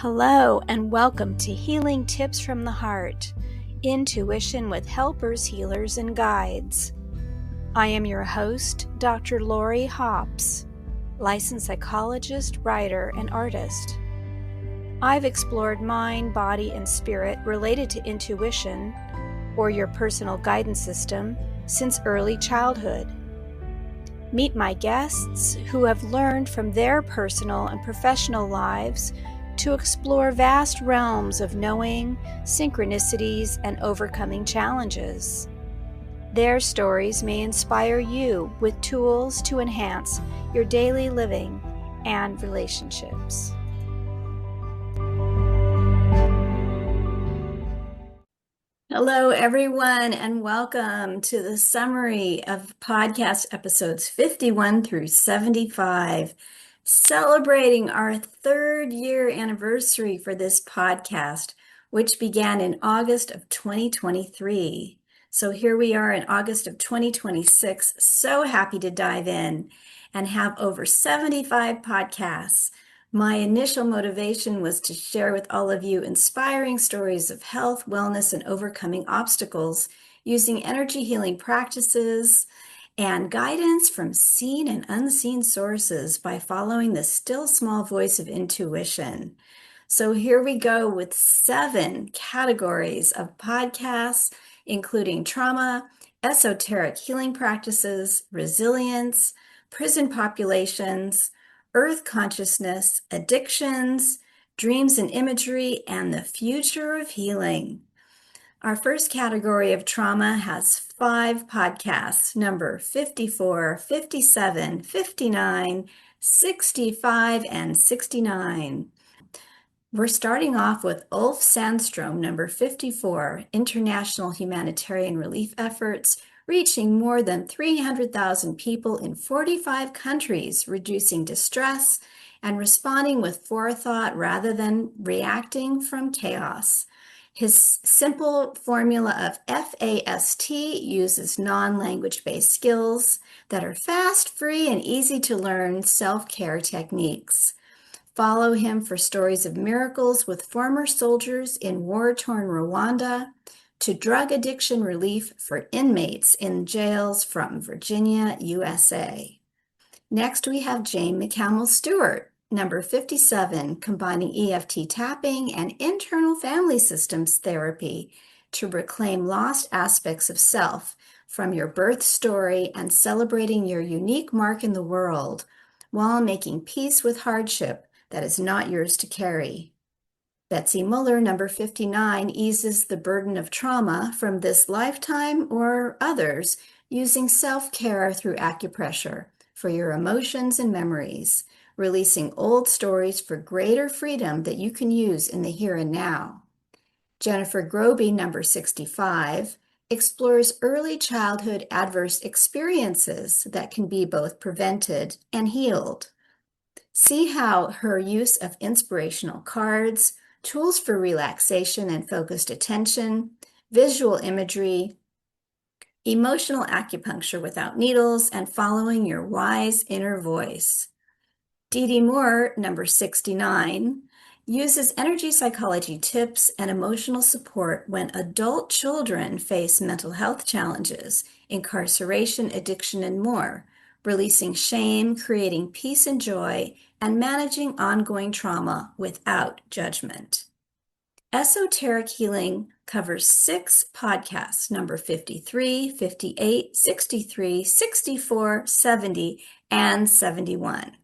Hello and welcome to Healing Tips from the Heart, Intuition with Helpers, Healers, and Guides. I am your host, Dr. Lori Hops, licensed psychologist, writer, and artist. I've explored mind, body, and spirit related to intuition, or your personal guidance system, since early childhood. Meet my guests who have learned from their personal and professional lives to explore vast realms of knowing, synchronicities, and overcoming challenges. Their stories may inspire you with tools to enhance your daily living and relationships. Hello, everyone, and welcome to the summary of podcast episodes 51 through 75, celebrating our third year anniversary for this podcast, which began in August of 2023. So here we are in August of 2026, so happy to dive in and have over 75 podcasts. My initial motivation was to share with all of you inspiring stories of health, wellness, and overcoming obstacles using energy healing practices and guidance from seen and unseen sources by following the still small voice of intuition. So here we go with 7 categories of podcasts, including trauma, esoteric healing practices, resilience, prison populations, earth consciousness, addictions, dreams and imagery, and the future of healing. Our first category of trauma has 5 podcasts, number 54, 57, 59, 65, and 69. We're starting off with Ulf Sandstrom, number 54, International Humanitarian Relief Efforts, reaching more than 300,000 people in 45 countries, reducing distress and responding with forethought rather than reacting from chaos. His simple formula of FAST uses non-language-based skills that are fast, free, and easy to learn self-care techniques. Follow him for stories of miracles with former soldiers in war-torn Rwanda, to drug addiction relief for inmates in jails from Virginia, USA. Next, we have Jane McCamel Stewart, number 57, combining EFT tapping and internal family systems therapy to reclaim lost aspects of self from your birth story and celebrating your unique mark in the world while making peace with hardship that is not yours to carry. Betsy Muller, number 59, eases the burden of trauma from this lifetime or others using self-care through acupressure for your emotions and memories, releasing old stories for greater freedom that you can use in the here and now. Jennifer Groby, number 65, explores early childhood adverse experiences that can be both prevented and healed. See how her use of inspirational cards, tools for relaxation and focused attention, visual imagery, emotional acupuncture without needles, and following your wise inner voice. Dee Dee Moore, number 69, uses energy psychology tips and emotional support when adult children face mental health challenges, incarceration, addiction, and more, releasing shame, creating peace and joy, and managing ongoing trauma without judgment. Esoteric Healing covers 6 podcasts, number 53, 58, 63, 64, 70, and 71.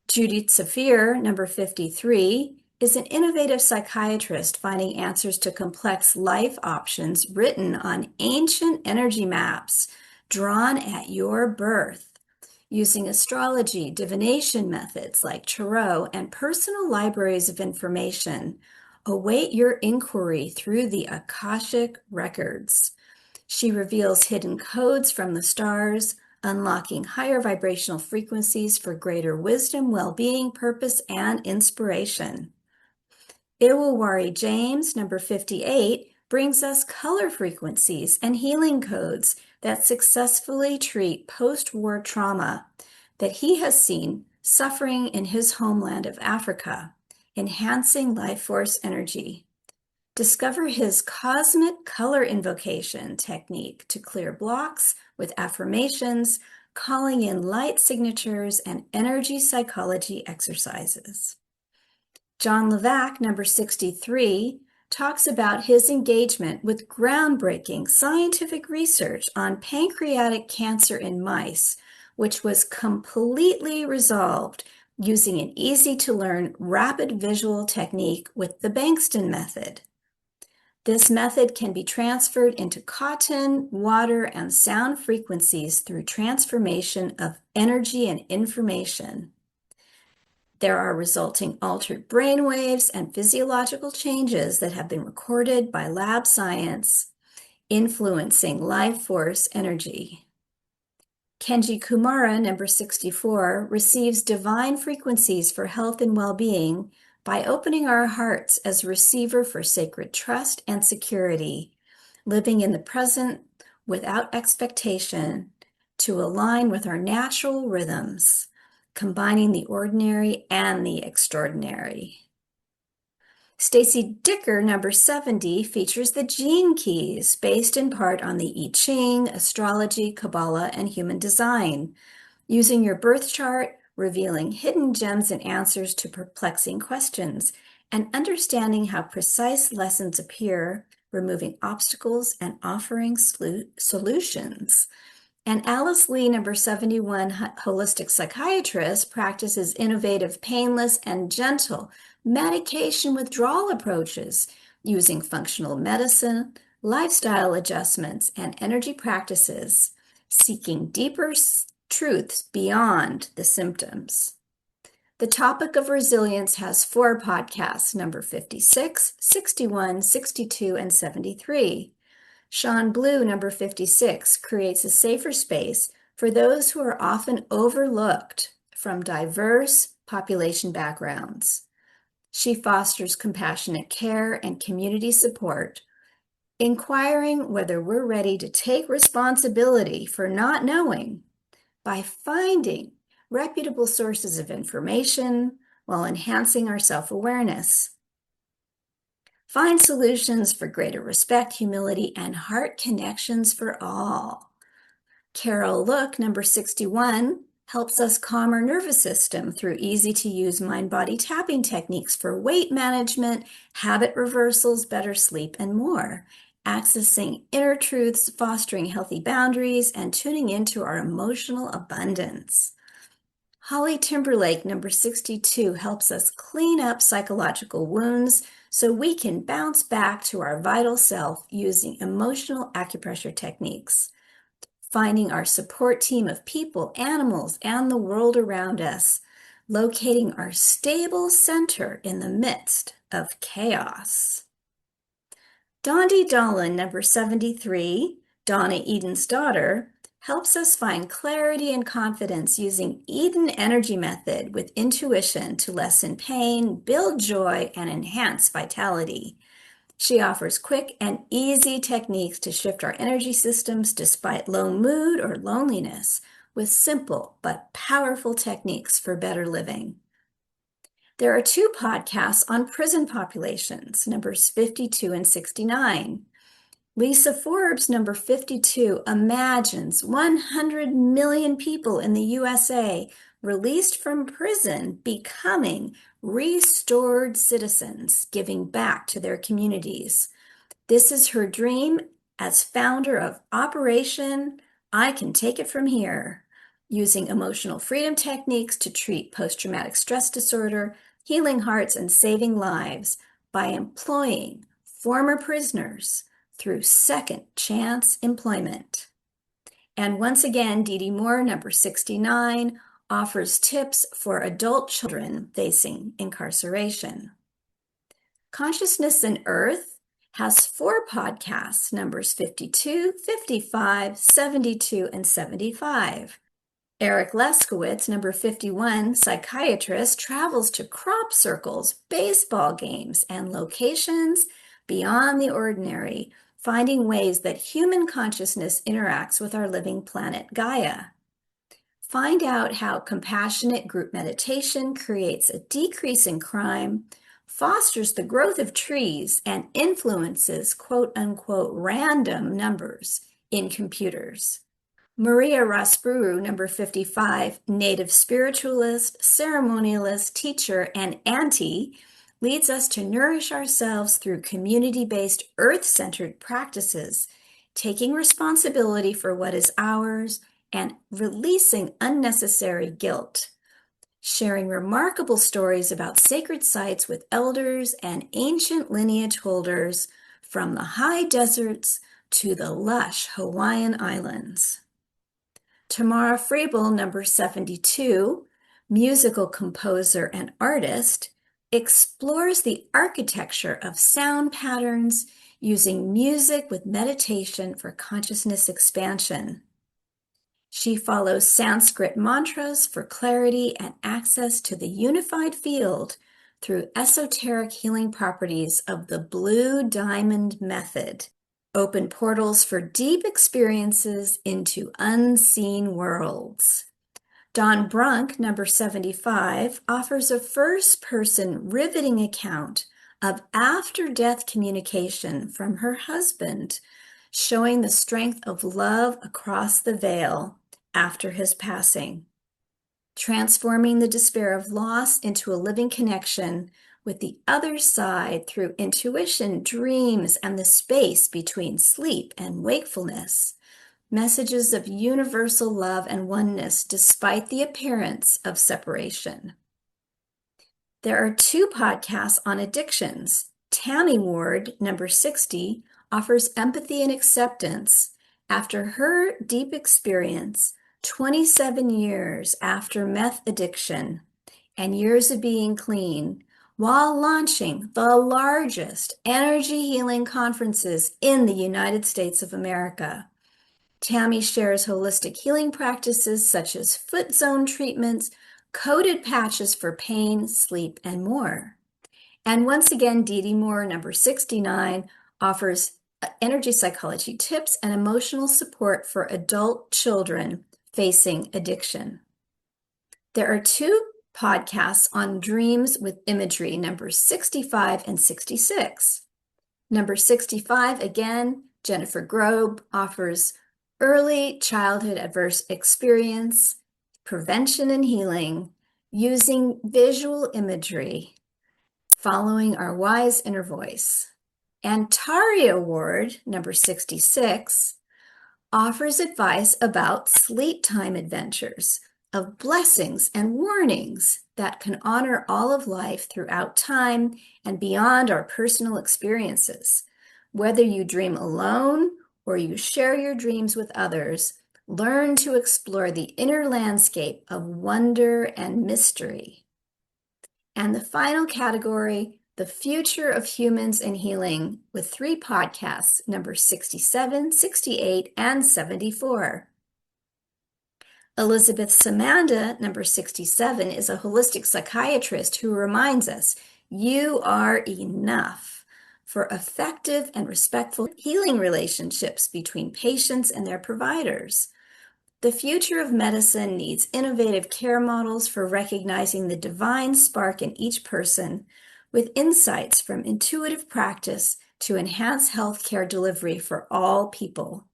Judith Safir, number 53, is an innovative psychiatrist finding answers to complex life options written on ancient energy maps drawn at your birth. Using astrology, divination methods like tarot, and personal libraries of information, await your inquiry through the Akashic records. She reveals hidden codes from the stars, unlocking higher vibrational frequencies for greater wisdom, well-being, purpose, and inspiration. Iwawari James, number 58, brings us color frequencies and healing codes that successfully treat post-war trauma that he has seen suffering in his homeland of Africa. enhancing life force energy. Discover his cosmic color invocation technique to clear blocks with affirmations, calling in light signatures, and energy psychology exercises. John Levack, number 63, talks about his engagement with groundbreaking scientific research on pancreatic cancer in mice, which was completely resolved using an easy-to-learn rapid visual technique with the Bankston method. This method can be transferred into cotton, water, and sound frequencies through transformation of energy and information. There are resulting altered brain waves and physiological changes that have been recorded by lab science, influencing life force energy. Kenji Kumara, number 64, receives divine frequencies for health and well-being by opening our hearts as a receiver for sacred trust and security, living in the present without expectation to align with our natural rhythms, combining the ordinary and the extraordinary. Stacy Dicker, number 70, features the Gene Keys, based in part on the I Ching, astrology, Kabbalah, and human design. Using your birth chart, revealing hidden gems and answers to perplexing questions, and understanding how precise lessons appear, removing obstacles and offering solutions. And Alice Lee, number 71, holistic psychiatrist, practices innovative, painless, and gentle medication withdrawal approaches using functional medicine, lifestyle adjustments, and energy practices, seeking deeper truths beyond the symptoms. The topic of resilience has 4 podcasts, number 56, 61, 62, and 73. Sean Blue, number 56, creates a safer space for those who are often overlooked from diverse population backgrounds. She fosters compassionate care and community support, inquiring whether we're ready to take responsibility for not knowing by finding reputable sources of information while enhancing our self-awareness. Find solutions for greater respect, humility, and heart connections for all. Carol Look, number 61, helps us calm our nervous system through easy-to-use mind-body tapping techniques for weight management, habit reversals, better sleep, and more, accessing inner truths, fostering healthy boundaries, and tuning into our emotional abundance. Holly Timberlake, number 62, helps us clean up psychological wounds so we can bounce back to our vital self using emotional acupressure techniques. Finding our support team of people, animals, and the world around us, locating our stable center in the midst of chaos. Dondi Dolan, number 73, Donna Eden's daughter, helps us find clarity and confidence using Eden Energy Method with intuition to lessen pain, build joy, and enhance vitality. She offers quick and easy techniques to shift our energy systems despite low mood or loneliness, with simple but powerful techniques for better living. There are 2 podcasts on prison populations, numbers 52 and 69. Lisa Forbes, number 52, imagines 100 million people in the USA released from prison becoming restored citizens, giving back to their communities. This is her dream as founder of Operation I Can Take It From Here, using emotional freedom techniques to treat post-traumatic stress disorder, healing hearts, and saving lives by employing former prisoners through second chance employment. And once again, Dee Dee Moore, number 69, offers tips for adult children facing incarceration. Consciousness and Earth has 4 podcasts, numbers 52, 55, 72, and 75. Eric Leskowitz, number 51, psychiatrist, travels to crop circles, baseball games, and locations beyond the ordinary, finding ways that human consciousness interacts with our living planet Gaia. Find out how compassionate group meditation creates a decrease in crime, fosters the growth of trees and influences quote unquote random numbers in computers. Maria Rasburu, number 55, native spiritualist, ceremonialist, teacher, and auntie, leads us to nourish ourselves through community-based, earth-centered practices, taking responsibility for what is ours and releasing unnecessary guilt, sharing remarkable stories about sacred sites with elders and ancient lineage holders from the high deserts to the lush Hawaiian Islands. Tamara Friebel, number 72, musical composer and artist, explores the architecture of sound patterns using music with meditation for consciousness expansion. She follows Sanskrit mantras for clarity and access to the unified field through esoteric healing properties of the Blue Diamond Method. Open portals for deep experiences into unseen worlds. Dawn Brunk, number 75, offers a first-person riveting account of after-death communication from her husband, showing the strength of love across the veil after his passing, transforming the despair of loss into a living connection with the other side through intuition, dreams, and the space between sleep and wakefulness. Messages of universal love and oneness despite the appearance of separation. There are 2 podcasts on addictions. Tammy Ward, number 60, offers empathy and acceptance after her deep experience 27 years after meth addiction and years of being clean, while launching the largest energy healing conferences in the United States of America. Tammy shares holistic healing practices such as foot zone treatments, coated patches for pain, sleep, and more. And once again, Dee Dee Moore, number 69, offers energy psychology tips and emotional support for adult children facing addiction. There are 2 podcasts on dreams with imagery, numbers 65 and 66. Number 65, again, Jennifer Grobe offers early childhood adverse experience, prevention and healing, using visual imagery, following our wise inner voice. And Taria Ward, number 66, offers advice about sleep time adventures of blessings and warnings that can honor all of life throughout time and beyond our personal experiences. Whether you dream alone or you share your dreams with others, learn to explore the inner landscape of wonder and mystery. And the final category, the future of humans and healing, with 3 podcasts, number 67, 68, and 74. Elizabeth Samanda, number 67, is a holistic psychiatrist who reminds us you are enough for effective and respectful healing relationships between patients and their providers. The future of medicine needs innovative care models for recognizing the divine spark in each person, with insights from intuitive practice to enhance healthcare delivery for all people.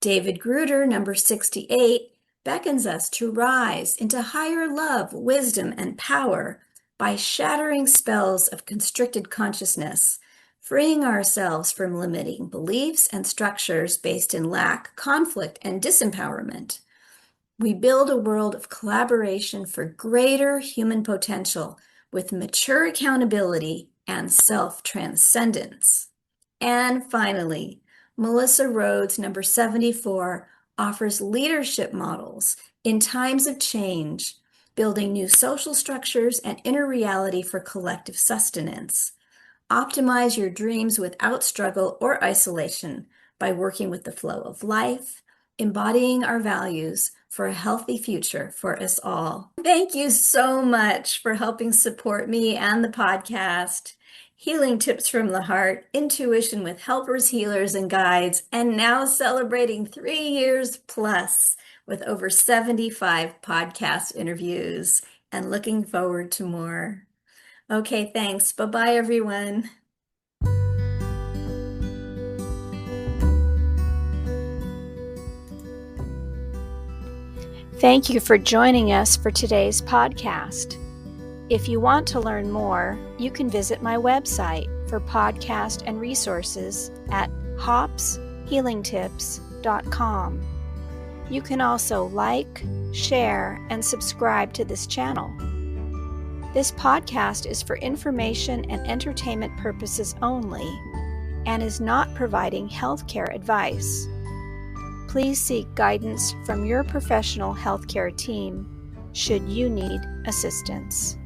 David Gruder, number 68, beckons us to rise into higher love, wisdom, and power by shattering spells of constricted consciousness, freeing ourselves from limiting beliefs and structures based in lack, conflict, and disempowerment. We build a world of collaboration for greater human potential with mature accountability and self-transcendence. And finally, Melissa Rhodes, number 74, offers leadership models in times of change, building new social structures and inner reality for collective sustenance. Optimize your dreams without struggle or isolation by working with the flow of life, embodying our values for a healthy future for us all. Thank you so much for helping support me and the podcast. Healing Tips from the Heart, Intuition with Helpers, Healers, and Guides, and now celebrating 3 years plus with over 75 podcast interviews and looking forward to more. Okay, thanks. Bye-bye, everyone. Thank you for joining us for today's podcast. If you want to learn more, you can visit my website for podcast and resources at hopshealingtips.com. You can also like, share, and subscribe to this channel. This podcast is for information and entertainment purposes only and is not providing healthcare advice. Please seek guidance from your professional healthcare team should you need assistance.